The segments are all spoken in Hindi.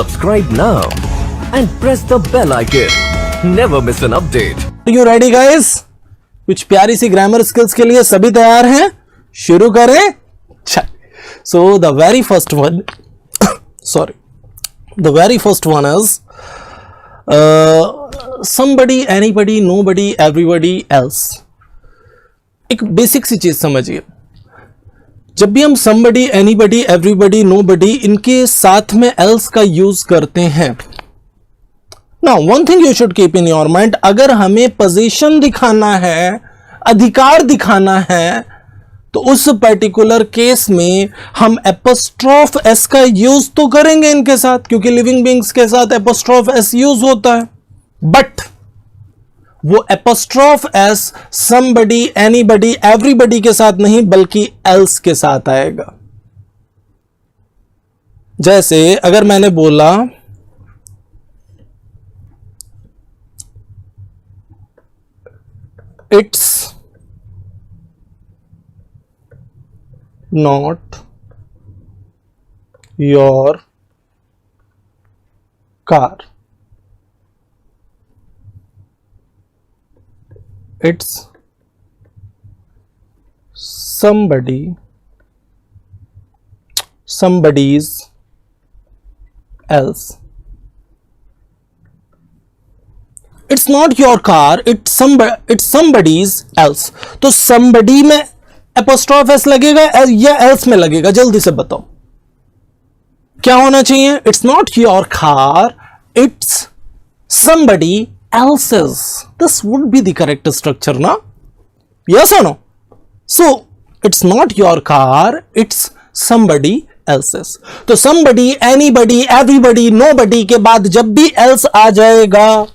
Subscribe now and press the bell icon. Never miss an update. You ready guys? कुछ प्यारी सी ग्रामर स्किल्स के लिए सभी तैयार हैं? शुरू करें? So the very first one, the very first one is somebody, anybody, nobody, everybody else. एक बेसिक सी चीज समझिए, जब भी हम somebody, anybody, everybody, nobody इनके साथ में else का यूज करते हैं, now one thing you should keep in your mind, अगर हमें पोजीशन दिखाना है, अधिकार दिखाना है, तो उस पर्टिकुलर केस में हम एपोस्ट्रोफ एस का यूज तो करेंगे इनके साथ, क्योंकि लिविंग बीइंग्स के साथ एपोस्ट्रोफ एस यूज होता है, बट वो apostrophe S somebody, anybody, everybody के साथ नहीं बल्कि एल्स के साथ आएगा। जैसे अगर मैंने बोला it's not your car, it's somebody's else. It's not your car, it's somebody's else. तो somebody में एपोस्ट्रोफ एस लगेगा या एल्स में लगेगा? जल्दी से बताओ क्या होना चाहिए? It's not your car, it's somebody else's. This would be the correct structure ना? यस और no? So it's not your car, it's somebody else's. तो समबडी, एनीबडी, एवरीबडी, नोबडी के बाद जब भी एल्स आ जाएगा,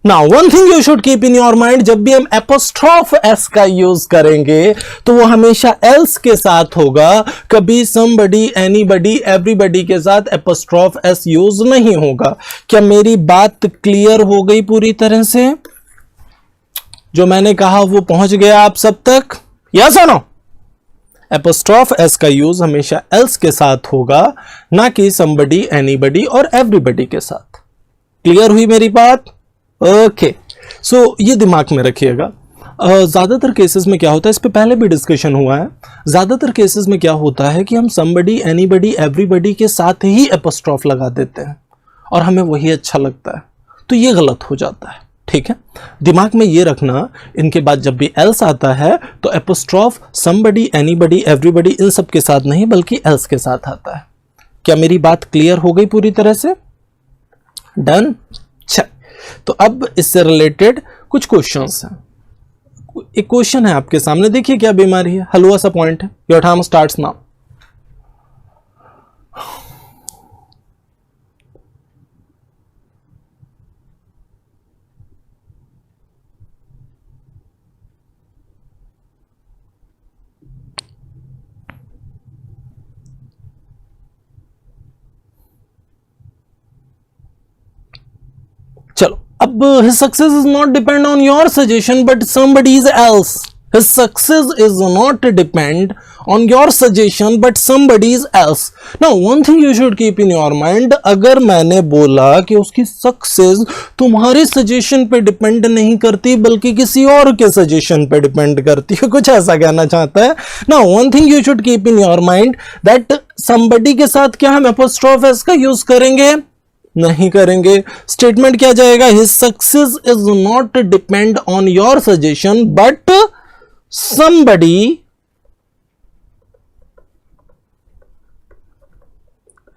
now one thing you should keep in your mind, जब भी हम एपोस्ट्रोफ एस का यूज करेंगे तो वो हमेशा एल्स के साथ होगा, कभी somebody, anybody, everybody के साथ एपोस्ट्रोफ एस यूज नहीं होगा। क्या मेरी बात क्लियर हो गई पूरी तरह से? जो मैंने कहा वो पहुंच गया आप सब तक? यस और नो? एपोस्ट्रोफ एस का यूज हमेशा एल्स के साथ होगा, ना कि somebody, anybody और everybody के साथ। क्लियर हुई मेरी बात? ओके, सो ये दिमाग में रखिएगा। ज़्यादातर केसेस में क्या होता है, इस पे पहले भी डिस्कशन हुआ है, ज़्यादातर केसेस में क्या होता है कि हम somebody, anybody, everybody के साथ ही एपोस्ट्रोफ लगा देते हैं और हमें वही अच्छा लगता है, तो ये गलत हो जाता है। ठीक है, दिमाग में ये रखना, इनके बाद जब भी एल्स आता है तो एपोस्ट्रोफ somebody, anybody, everybody इन सब के साथ नहीं बल्कि एल्स के साथ आता है। क्या मेरी बात क्लियर हो गई पूरी तरह से? डन? तो अब इससे रिलेटेड कुछ क्वेश्चंस हैं। एक क्वेश्चन है आपके सामने, देखिए क्या बीमारी है, हलवा सा पॉइंट है। Your time starts now. चलो, अब his success is not depend on your suggestion but somebody's else. His success is not depend on your suggestion but somebody's else. Now one thing you should keep in your mind, अगर मैंने बोला कि उसकी सक्सेस तुम्हारी सजेशन पे डिपेंड नहीं करती बल्कि किसी और के सजेशन पे डिपेंड करती है, कुछ ऐसा कहना चाहता है। Now one thing you should keep in your mind that somebody के साथ क्या हम एपोस्ट्रोफ एस का यूज करेंगे? नहीं करेंगे। स्टेटमेंट क्या जाएगा? His success is not depend on your suggestion but somebody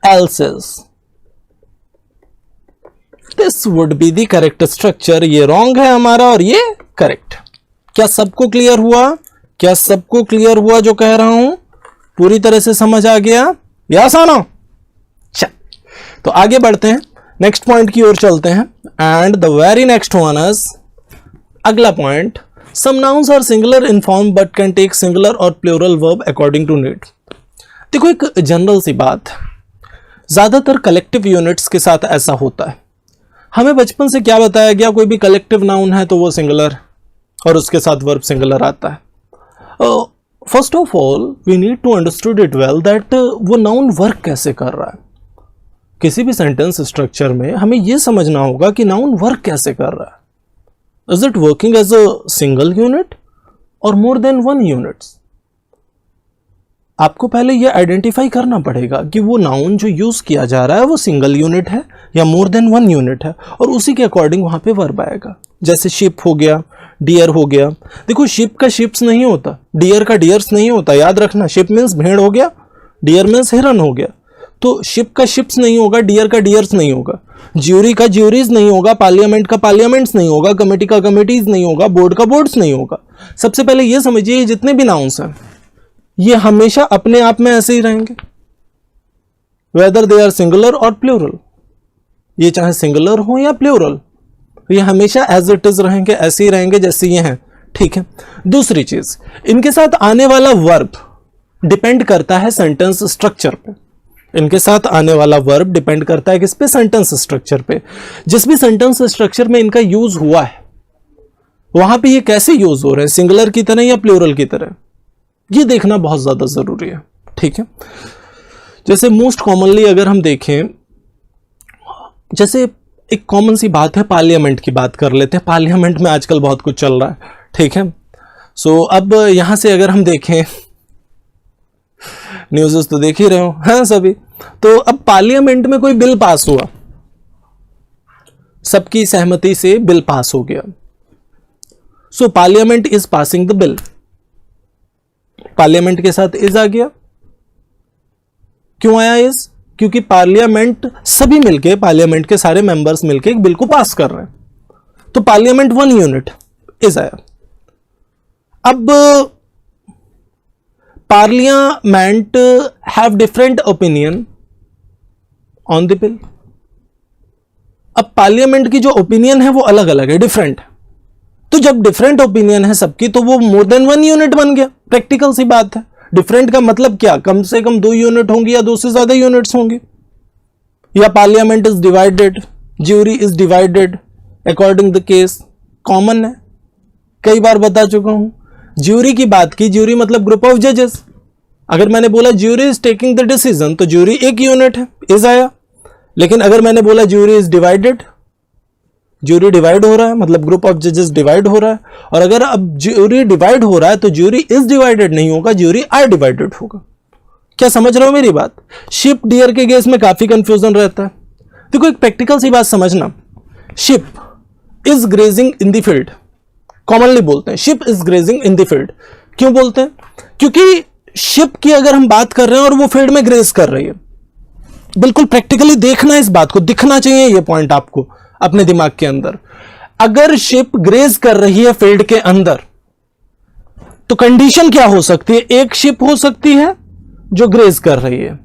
else's. This would be the correct structure. ये रॉन्ग है हमारा और ये करेक्ट। क्या सबको क्लियर हुआ? क्या सबको क्लियर हुआ जो कह रहा हूं? पूरी तरह से समझ आ गया? यस और नो? तो आगे बढ़ते हैं, नेक्स्ट पॉइंट की ओर चलते हैं। And the very next one is, अगला point, some nouns are singular in form but can take singular or plural verb according to need. देखो एक जनरल सी बात, ज्यादातर कलेक्टिव यूनिट्स के साथ ऐसा होता है। हमें बचपन से क्या बताया गया, कोई भी कलेक्टिव नाउन है तो वो सिंगुलर और उसके साथ वर्ब सिंगुलर आता है। First of all we need to understood it well that वो नाउन वर्क कैसे कर रहा है। किसी भी सेंटेंस स्ट्रक्चर में हमें यह समझना होगा कि नाउन वर्क कैसे कर रहा है। Is it working as a single unit और मोर देन वन यूनिट्स? आपको पहले यह आइडेंटिफाई करना पड़ेगा कि वो नाउन जो यूज किया जा रहा है वो सिंगल यूनिट है या मोर देन वन यूनिट है, और उसी के अकॉर्डिंग वहां पे वर्ब आएगा। जैसे शिप हो गया, डियर हो गया। देखो शिप का शिप्स नहीं होता, डियर का डियर्स नहीं होता, याद रखना। शिप मीन्स भेड़ हो गया, डियर मीन्स हिरन हो गया। तो शिप का शिप्स नहीं होगा, डियर का डियर्स नहीं होगा, ज्यूरी का ज्यूरीज नहीं होगा, पार्लियामेंट का पार्लियामेंट्स नहीं होगा, कमेटी का कमेटीज नहीं होगा, बोर्ड का बोर्ड्स नहीं होगा। सबसे पहले यह समझिए जितने भी नाउन्स हैं ये हमेशा अपने आप में ऐसे ही रहेंगे, whether they are singular or plural. ये चाहे सिंगुलर हो या प्लूरल, ये हमेशा एज इट इज रहेंगे, ऐसे ही रहेंगे जैसे ये हैं। ठीक है। दूसरी चीज, इनके साथ आने वाला वर्ब डिपेंड करता है सेंटेंस स्ट्रक्चर पे। इनके साथ आने वाला वर्ब डिपेंड करता है किस पे? सेंटेंस स्ट्रक्चर पे। जिस भी सेंटेंस स्ट्रक्चर में इनका यूज हुआ है वहां पे ये कैसे यूज हो रहे हैं, सिंगुलर की तरह या प्लूरल की तरह, ये देखना बहुत ज्यादा जरूरी है। ठीक है। जैसे मोस्ट कॉमनली अगर हम देखें, जैसे एक कॉमन सी बात है, पार्लियामेंट की बात कर लेते हैं। पार्लियामेंट में आजकल बहुत कुछ चल रहा है। ठीक है। सो अब यहां से अगर हम देखें, न्यूज़ तो देख ही रहे हो हैं सभी। तो अब पार्लियामेंट में कोई बिल पास हुआ, सबकी सहमति से बिल पास हो गया। So parliament is passing the bill. Parliament के साथ इज आ गया। क्यों आया इज? क्योंकि पार्लियामेंट सभी मिलके, पार्लियामेंट के सारे मेंबर्स मिलके एक बिल को पास कर रहे हैं। तो पार्लियामेंट वन यूनिट, इज आया। अब parliament have different opinion on the bill. अब पार्लियामेंट की जो ओपिनियन है वो अलग अलग है, डिफरेंट है। तो जब डिफरेंट ओपिनियन है सबकी, तो वो मोर देन वन यूनिट बन गया। प्रैक्टिकल सी बात है। डिफरेंट का मतलब क्या? कम से कम दो यूनिट होंगी या दो से ज्यादा यूनिट्स होंगी। या parliament is divided, jury is divided according the case, common है, कई बार बता चुका हूं। ज्यूरी की बात की, ज्यूरी मतलब ग्रुप ऑफ जजेस। अगर मैंने बोला jury is taking the decision, तो ज्यूरी एक यूनिट है, इज आया। लेकिन अगर मैंने बोला jury is divided, jury divide हो रहा है मतलब ग्रुप ऑफ जजेस डिवाइड हो रहा है। और अगर अब ज्यूरी डिवाइड हो रहा है तो ज्यूरी इज डिवाइडेड नहीं होगा, ज्यूरी आर डिवाइडेड होगा। क्या समझ रहे हो मेरी बात? शिप डियर के केस में काफी कंफ्यूजन रहता है। देखो एक प्रैक्टिकल सी बात समझना, ship is grazing in the field, commonly बोलते हैं ship is grazing in the field. क्यों बोलते हैं? क्योंकि शिप की अगर हम बात कर रहे हैं और वो फील्ड में ग्रेज कर रही है, बिल्कुल प्रैक्टिकली देखना इस बात को, दिखना चाहिए ये पॉइंट आपको अपने दिमाग के अंदर। अगर शिप ग्रेज कर रही है फील्ड के अंदर, तो कंडीशन क्या हो सकती है? एक शिप हो सकती है जो ग्रेज कर रही है,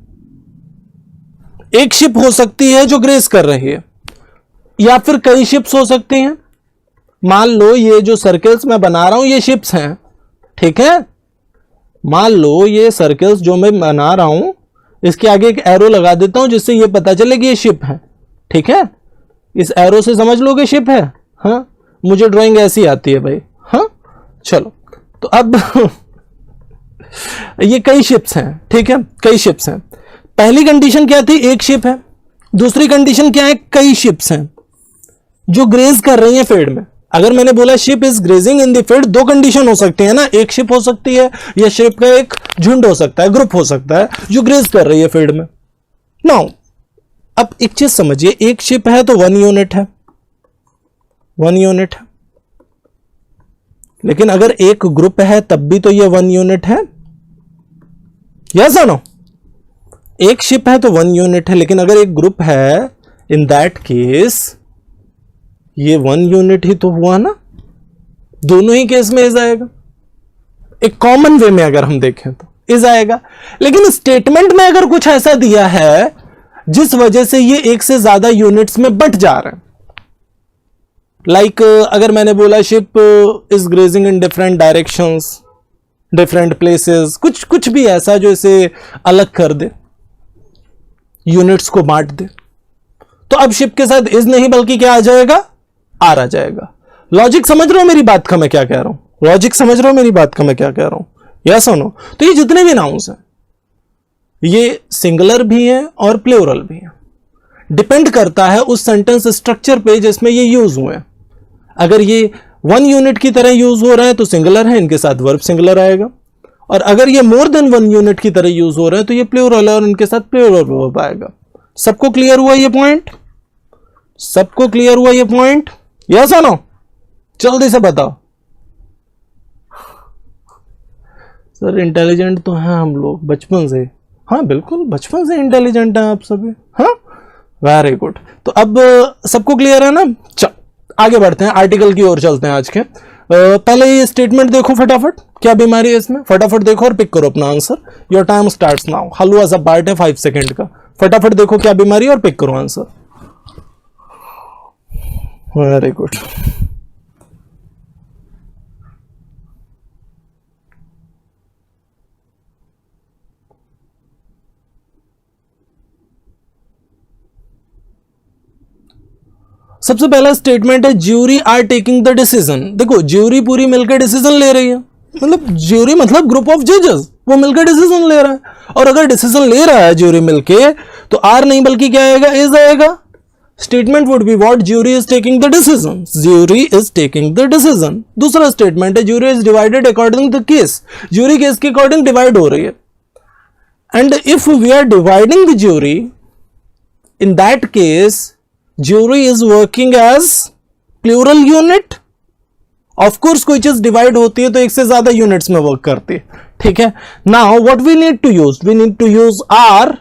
एक शिप हो सकती है जो ग्रेज कर रही है, या फिर कई शिप्स हो सकती हैं। मान लो ये जो सर्कल्स मैं बना रहा हूं ये शिप्स हैं, ठीक है। मान लो ये सर्कल्स जो मैं बना रहा हूं, इसके आगे एक एरो लगा देता हूं जिससे ये पता चले कि ये शिप है, ठीक है। इस एरो से समझ लोगे शिप है। हाँ, मुझे ड्राइंग ऐसी आती है भाई। हाँ चलो, तो अब ये कई शिप्स हैं, ठीक है, कई शिप्स हैं। पहली कंडीशन क्या थी? एक शिप है। दूसरी कंडीशन क्या है? कई शिप्स हैं जो ग्रेज कर रही हैं फील्ड में। अगर मैंने बोला ship is grazing in the field, दो कंडीशन हो सकती है ना, एक शिप हो सकती है या शिप का एक झुंड हो सकता है, ग्रुप हो सकता है जो ग्रेज कर रही है फील्ड में। नाउ अब एक चीज समझिए, एक शिप है तो वन यूनिट है, वन यूनिट है। लेकिन अगर एक ग्रुप है तब भी तो ये वन यूनिट है, यस और नो? एक शिप है तो वन यूनिट है, लेकिन अगर एक ग्रुप है, इन दैट केस ये वन यूनिट ही तो हुआ ना। दोनों ही केस में इज आएगा। एक कॉमन वे में अगर हम देखें तो इज आएगा। लेकिन स्टेटमेंट में अगर कुछ ऐसा दिया है जिस वजह से ये एक से ज्यादा यूनिट्स में बंट जा रहे हैं, लाइक अगर मैंने बोला ship is grazing in different directions, different places, कुछ भी ऐसा जो इसे अलग कर दे, यूनिट्स को बांट दे, तो अब शिप के साथ इज नहीं बल्कि क्या आ जाएगा? आर आ जाएगा। लॉजिक समझ रहे हो मेरी बात का मैं क्या कह रहा हूं? लॉजिक समझ रहे हो मेरी बात का मैं क्या कह रहा हूं? यस और नो? तो ये जितने भी नाउन्स हैं ये सिंगुलर भी हैं और प्लूरल भी हैं। डिपेंड करता है उस सेंटेंस स्ट्रक्चर पे जिसमें ये यूज हुए हैं। अगर ये 1 यूनिट की तरह यूज हो रहे हैं तो सिंगुलर है, इनके साथ वर्ब सिंगुलर आएगा। और अगर ये मोर देन 1 यूनिट की तरह यूज हो रहे हैं तो ये प्लूरल है और इनके साथ प्लूरल वर्ब आएगा। सबको क्लियर हुआ ये पॉइंट? सबको क्लियर हुआ ये पॉइंट? यस और नो? जल्दी से बताओ। सर इंटेलिजेंट तो हैं हम लोग बचपन से। हाँ बिल्कुल, बचपन से इंटेलिजेंट हैं आप सभी। हाँ वेरी गुड। तो अब सबको क्लियर है ना? चल आगे बढ़ते हैं, आर्टिकल की ओर चलते हैं आज के। पहले ये स्टेटमेंट देखो फटाफट, क्या बीमारी है इसमें, फटाफट देखो और पिक करो अपना answer. Your time starts now. हलवा सा पार्ट है 5 सेकेंड का, फटाफट देखो क्या बीमारी है और पिक करो आंसर। Very good. सबसे पहला स्टेटमेंट है jury are taking the decision. देखो ज्यूरी पूरी मिलकर डिसीजन ले रही है, मतलब ज्यूरी मतलब ग्रुप ऑफ जजेस, वो मिलकर डिसीजन ले रहा है। और अगर डिसीजन ले रहा है ज्यूरी मिलके तो आर नहीं बल्कि क्या आएगा, इज आएगा। Statement would be what, jury is taking the decision, jury is taking the decision. दूसरा स्टेटमेंट है jury is divided according the case, jury case के अकॉर्डिंग डिवाइड हो रही है। And if we are dividing the jury, in that case jury is working as plural unit. Of course कोई चीज डिवाइड होती है तो एक से ज्यादा यूनिट्स में वर्क करती है, ठीक है। Now what we need to use, we need to use are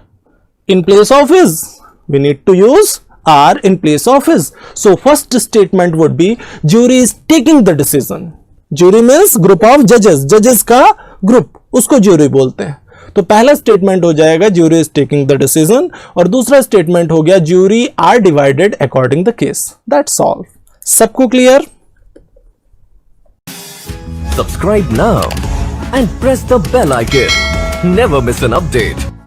in place of is, we need to use are in place of is. So first statement would B jury is taking the decision. Jury means group of जजेस, जजेस का ग्रुप, उसको ज्यूरी बोलते हैं। तो पहला स्टेटमेंट हो जाएगा jury is taking the decision, और दूसरा स्टेटमेंट हो गया jury are divided according the case. That's all. सबको clear? Subscribe now and press the bell icon. Never miss an update.